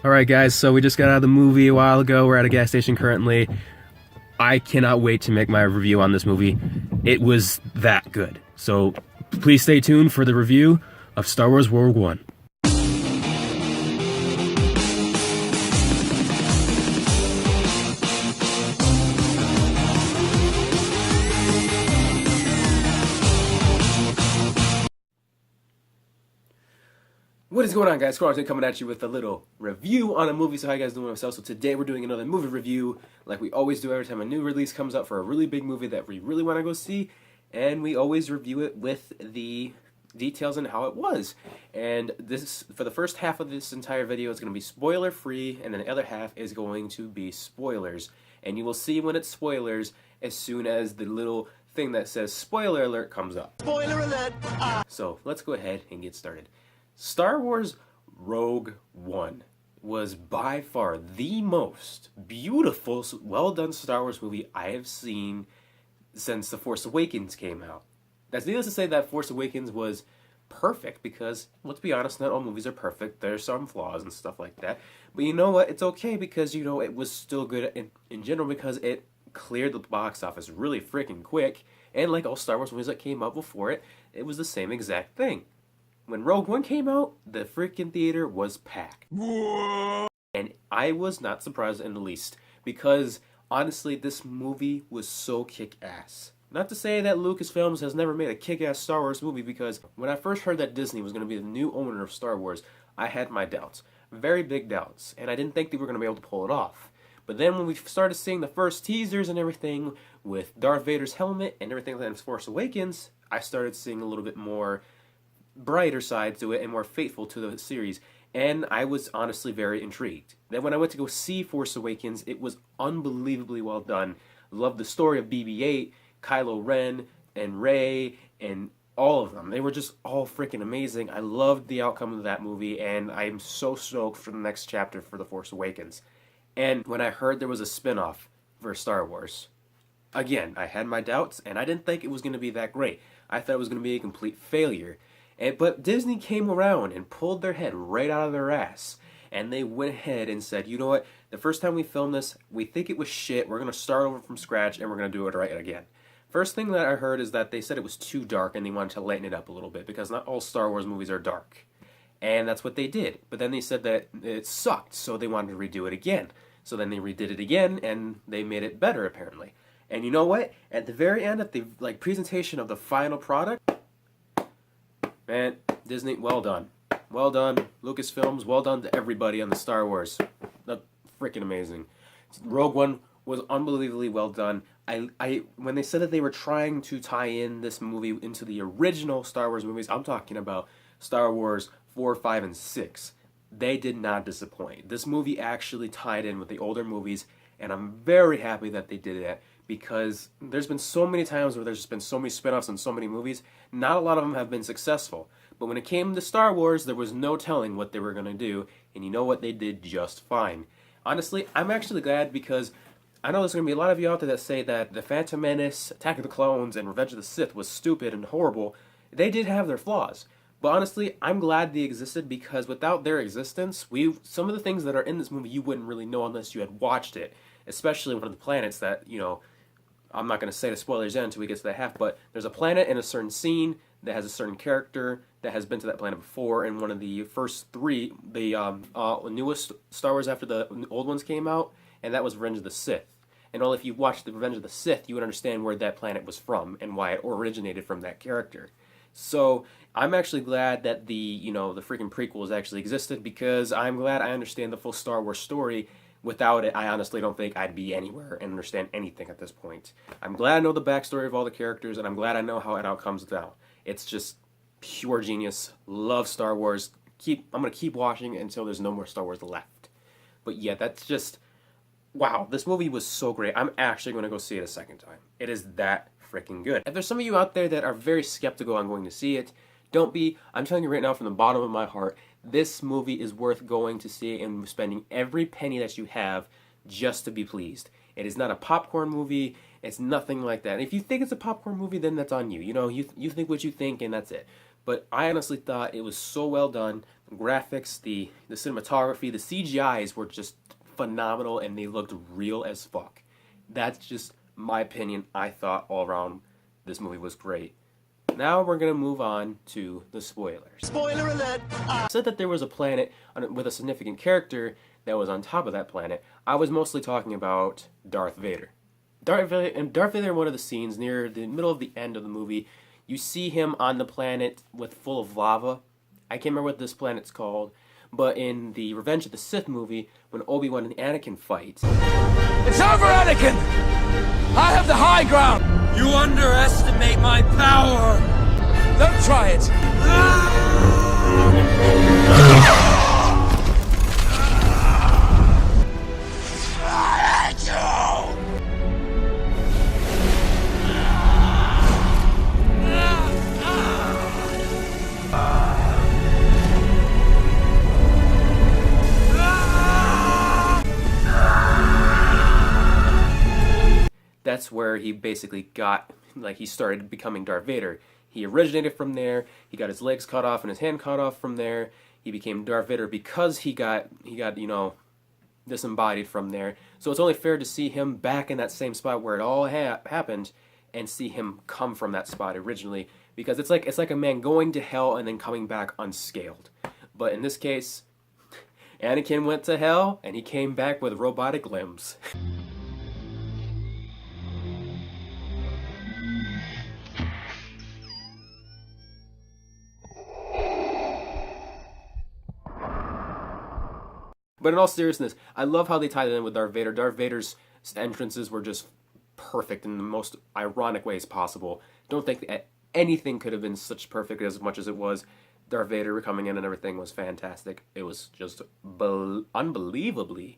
Alright guys, so we just got out of the movie a while ago. We're at a gas station currently. I cannot wait to make my review on this movie. It was that good. So please stay tuned for the review of Star Wars Rogue One. What is going on, guys? CrowShow coming at you with a little review on a movie. So how you guys doing? So today we're doing another movie review like we always do every time a new release comes out for a really big movie that we really want to go see, and we always review it with the details and how it was. And this, for the first half of this entire video, is going to be spoiler free, and then the other half is going to be spoilers. And you will see when it's spoilers as soon as the little thing that says spoiler alert comes up. Spoiler alert! So let's go ahead and get started. Star Wars Rogue One was by far the most beautiful, well-done Star Wars movie I have seen since The Force Awakens came out. That's needless to say that Force Awakens was perfect because, let's be honest, not all movies are perfect. There's some flaws and stuff like that. But you know what? It's okay because, you know, it was still good in general because it cleared the box office really freaking quick. And like all Star Wars movies that came out before it, it was the same exact thing. When Rogue One came out, the freaking theater was packed. And I was not surprised in the least, because honestly, this movie was so kick-ass. Not to say that Lucasfilms has never made a kick-ass Star Wars movie, because when I first heard that Disney was going to be the new owner of Star Wars, I had my doubts. Very big doubts. And I didn't think they were going to be able to pull it off. But then when we started seeing the first teasers and everything with Darth Vader's helmet and everything like that in Force Awakens, I started seeing a little bit more brighter side to it and more faithful to the series, and I was honestly very intrigued. Then when I went to go see Force Awakens, it was unbelievably well done. Loved the story of BB-8, Kylo Ren, and Rey, and all of them. They were just all freaking amazing. I loved the outcome of that movie, and I am so stoked for the next chapter for The Force Awakens. And when I heard there was a spin-off for Star Wars, again, I had my doubts, and I didn't think it was going to be that great. I thought it was going to be a complete failure. But Disney came around and pulled their head right out of their ass. And they went ahead and said, you know what, the first time we filmed this, we think it was shit. We're going to start over from scratch and we're going to do it right again. First thing that I heard is that they said it was too dark and they wanted to lighten it up a little bit because not all Star Wars movies are dark. And that's what they did. But then they said that it sucked, so they wanted to redo it again. So then they redid it again and they made it better apparently. And you know what? At the very end, at the presentation of the final product, man, Disney, well done. Well done. Lucasfilms, well done to everybody on the Star Wars. That's freaking amazing. Rogue One was unbelievably well done. When they said that they were trying to tie in this movie into the original Star Wars movies, I'm talking about Star Wars 4, 5, and 6. They did not disappoint. This movie actually tied in with the older movies, and I'm very happy that they did that, because there's been so many times where there's just been so many spin-offs and so many movies. Not a lot of them have been successful. But when it came to Star Wars, there was no telling what they were going to do. And you know what? They did just fine. Honestly, I'm actually glad, because I know there's going to be a lot of you out there that say that The Phantom Menace, Attack of the Clones, and Revenge of the Sith was stupid and horrible. They did have their flaws. But honestly, I'm glad they existed, because without their existence, some of the things that are in this movie you wouldn't really know unless you had watched it. Especially one of the planets that, you know, I'm not going to say the spoilers until we get to that half, but there's a planet in a certain scene that has a certain character that has been to that planet before in one of the first three, the newest Star Wars after the old ones came out, and that was Revenge of the Sith. And all if you watched the Revenge of the Sith, you would understand where that planet was from and why it originated from that character. So I'm actually glad that the freaking prequels actually existed, because I'm glad I understand the full Star Wars story. Without it, I honestly don't think I'd be anywhere and understand anything at this point. I'm glad I know the backstory of all the characters, and I'm glad I know how it all comes down. It's just pure genius. Love Star Wars. I'm going to keep watching until there's no more Star Wars left. But yeah, that's just, wow, this movie was so great. I'm actually going to go see it a second time. It is that freaking good. If there's some of you out there that are very skeptical on going to see it, don't be. I'm telling you right now from the bottom of my heart, this movie is worth going to see and spending every penny that you have just to be pleased. It is not a popcorn movie. It's nothing like that. And if you think it's a popcorn movie, then that's on you. You know, you think what you think, and that's it. But I honestly thought it was so well done. graphics, the cinematography, the CGIs were just phenomenal, and they looked real as fuck. That's just my opinion. I thought all around this movie was great. Now we're gonna move on to the spoilers. Spoiler alert! I said that there was a planet with a significant character that was on top of that planet. I was mostly talking about Darth Vader. Darth Vader, in one of the scenes near the middle of the end of the movie, you see him on the planet full of lava. I can't remember what this planet's called, but in the Revenge of the Sith movie, when Obi-Wan and Anakin fight... It's over, Anakin! I have the high ground! You underestimate my power! Don't try it! That's where he basically got, he started becoming Darth Vader. He originated from there. He got his legs cut off and his hand cut off from there. He became Darth Vader because he got disembodied from there. So it's only fair to see him back in that same spot where it all happened, and see him come from that spot originally, because it's like a man going to hell and then coming back unscaled. But in this case, Anakin went to hell and he came back with robotic limbs. But in all seriousness, I love how they tied it in with Darth Vader. Darth Vader's entrances were just perfect in the most ironic ways possible. Don't think that anything could have been such perfect as much as it was. Darth Vader coming in and everything was fantastic. It was just unbelievably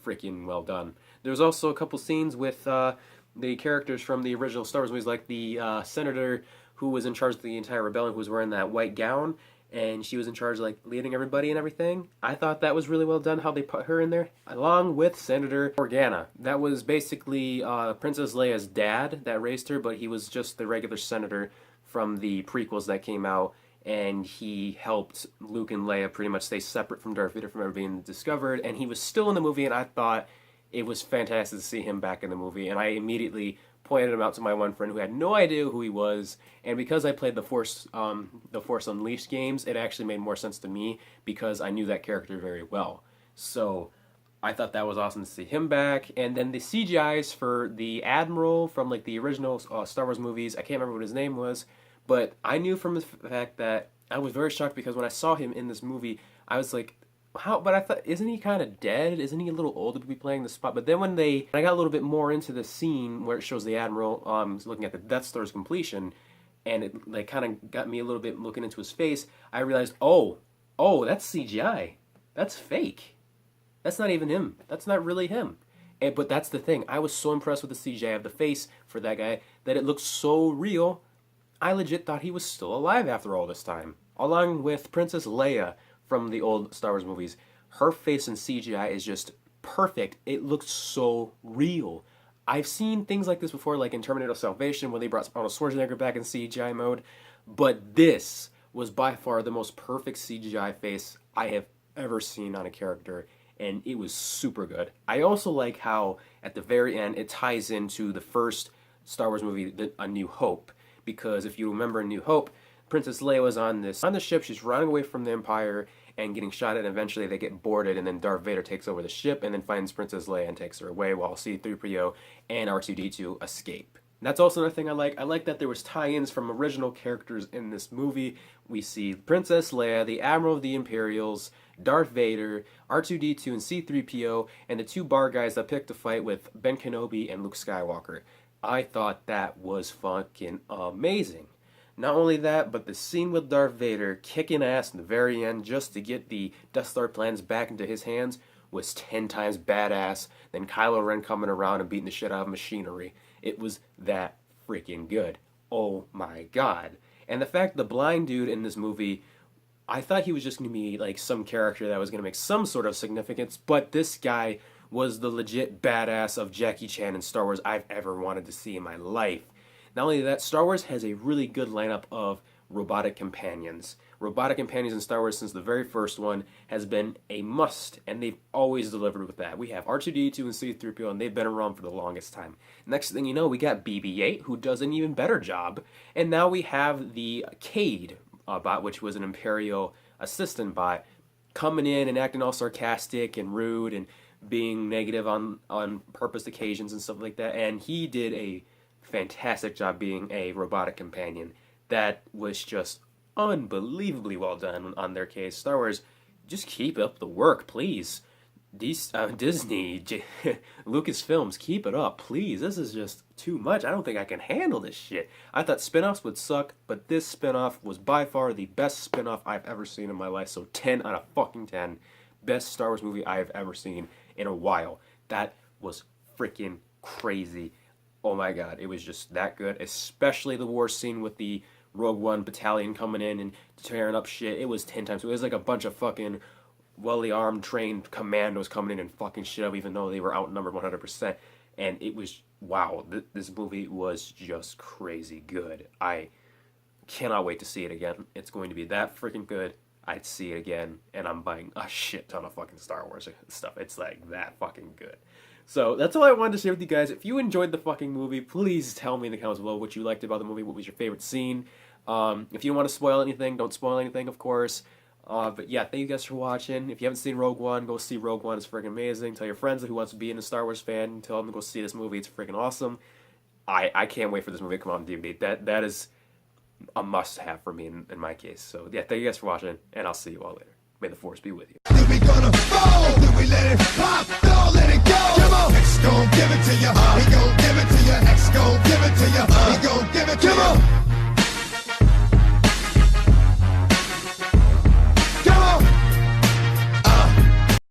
freaking well done. There's also a couple scenes with the characters from the original Star Wars movies, like the senator who was in charge of the entire rebellion, who was wearing that white gown, and she was in charge of leading everybody and everything. I thought that was really well done, how they put her in there, along with Senator Organa. That was basically Princess Leia's dad that raised her, but he was just the regular senator from the prequels that came out, and he helped Luke and Leia pretty much stay separate from Darth Vader from ever being discovered, and he was still in the movie, and I thought it was fantastic to see him back in the movie, and I immediately pointed him out to my one friend who had no idea who he was, and because I played the Force Unleashed games, it actually made more sense to me because I knew that character very well. So I thought that was awesome to see him back. And then the CGIs for the Admiral from the original Star Wars movies, I can't remember what his name was, but I knew from the fact that I was very shocked because when I saw him in this movie, I was like, how? But I thought, isn't he kind of dead? Isn't he a little old to be playing the spot? But then when I got a little bit more into the scene where it shows the Admiral looking at the Death Star's completion, and it kind of got me a little bit looking into his face, I realized, oh, that's CGI. That's fake. That's not even him. That's not really him. But that's the thing. I was so impressed with the CGI of the face for that guy that it looked so real. I legit thought he was still alive after all this time. Along with Princess Leia from the old Star Wars movies, her face in CGI is just perfect. It looks so real. I've seen things like this before, like in Terminator Salvation, when they brought Arnold Schwarzenegger back in CGI mode, but this was by far the most perfect CGI face I have ever seen on a character, and it was super good. I also like how, at the very end, it ties into the first Star Wars movie, A New Hope, because if you remember A New Hope, Princess Leia was on the ship, she's running away from the Empire and getting shot at, and eventually they get boarded, and then Darth Vader takes over the ship and then finds Princess Leia and takes her away while C-3PO and R2-D2 escape. And that's also another thing I like. I like that there was tie-ins from original characters in this movie. We see Princess Leia, the Admiral of the Imperials, Darth Vader, R2-D2 and C-3PO, and the two bar guys that picked a fight with Ben Kenobi and Luke Skywalker. I thought that was fucking amazing. Not only that, but the scene with Darth Vader kicking ass in the very end just to get the Death Star plans back into his hands was 10 times badass than Kylo Ren coming around and beating the shit out of machinery. It was that freaking good. Oh my god. And the fact the blind dude in this movie, I thought he was just going to be some character that was going to make some sort of significance, but this guy was the legit badass of Jackie Chan in Star Wars I've ever wanted to see in my life. Not only that, Star Wars has a really good lineup of robotic companions. robotic companions in Star Wars since the very first one has been a must, and they've always delivered with that. We have R2-D2 and C-3PO, and they've been around for the longest time. Next thing you know, we got BB-8, who does an even better job, and now we have the Cade bot, which was an Imperial assistant bot, coming in and acting all sarcastic and rude and being negative on purpose occasions and stuff like that, and he did a fantastic job being a robotic companion. That was just unbelievably well done on their case. Star Wars, just keep up the work, please. Disney, Lucasfilms, keep it up, please. This is just too much. I don't think I can handle this shit. I thought spin-offs would suck, but this spin-off was by far the best spin-off I've ever seen in my life. So 10 out of fucking 10. Best Star Wars movie I have ever seen in a while. That was freaking crazy. Oh my god, it was just that good. Especially the war scene with the Rogue One battalion coming in and tearing up shit. It was 10 times. It was like a bunch of fucking well-armed, trained commandos coming in and fucking shit up, even though they were outnumbered 100%. And it was, wow, this movie was just crazy good. I cannot wait to see it again. It's going to be that freaking good. I'd see it again, and I'm buying a shit ton of fucking Star Wars stuff. It's like that fucking good. So that's all I wanted to share with you guys. If you enjoyed the fucking movie, please tell me in the comments below what you liked about the movie. What was your favorite scene? If you don't want to spoil anything, don't spoil anything, of course. But yeah, thank you guys for watching. If you haven't seen Rogue One, go see Rogue One. It's freaking amazing. Tell your friends who wants to be a Star Wars fan, tell them to go see this movie. It's freaking awesome. I can't wait for this movie to come out on DVD. That is a must-have for me in my case. So yeah, thank you guys for watching, and I'll see you all later. May the Force be with you. Then we gonna fall, then we let it pop, don't let it go. Come on, X gon' give it to ya, he gon' give it to ya, X gon' give it to ya.